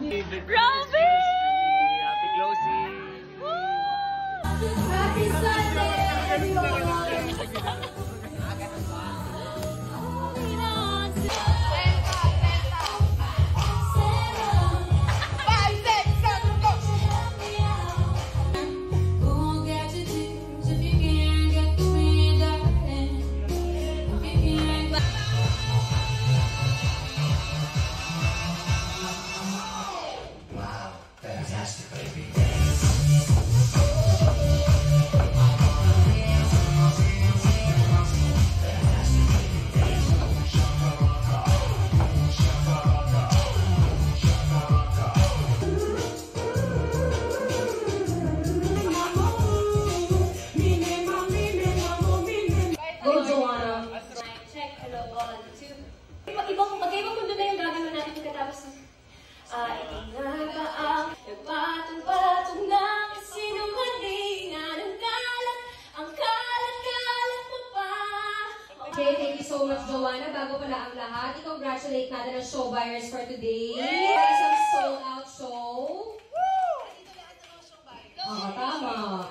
Robin! Happy closing! Happy Sunday, everyone! Magkaibang mundo na yung gagawin natin pagkatapos ng ito nga ba ang nagpatong-patong ng kasinungalingan ang kalat mo pa. Okay, thank you so much, Joanna. Bago pala ang lahat, i-congratulate natin ang show buyers for today. Isang sold-out show. Tama.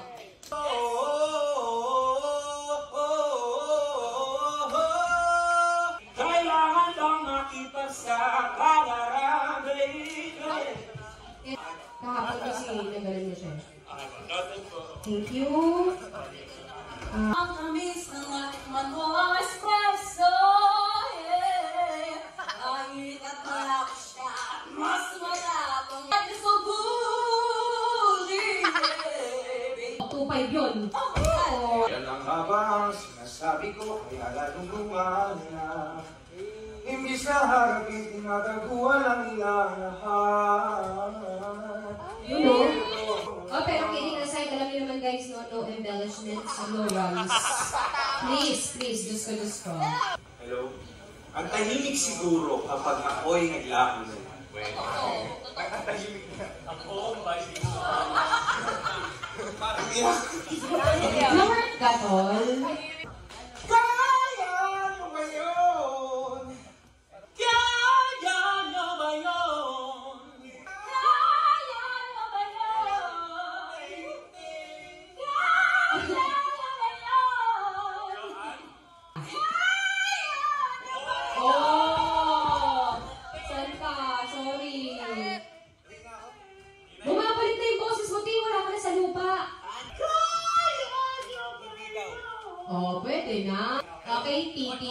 Kahapon kasi nagaling niya siya. Thank you. Ang tamis ng atikman mo ang espresso. Kahit at malak siya, mas matapang at so bougie. 2-5 yun. Yan ang habang sinasabi ko, kaya lalong lumana. Imbis na harapin, tinataguan ang ilang lahat. Oh, pero kidding aside, alam niyo naman guys, no embellishments, no runs. Please, Diyos ko. Hello? Ang tahimik siguro kapag ako'y naglaan na. Ang tahimik na. Ako, parang iyak. Lord Gatol. Bumabalik na yung boses mo, Tio. Wala ka na sa lupa. Oh, pwede na. Okay, Titi.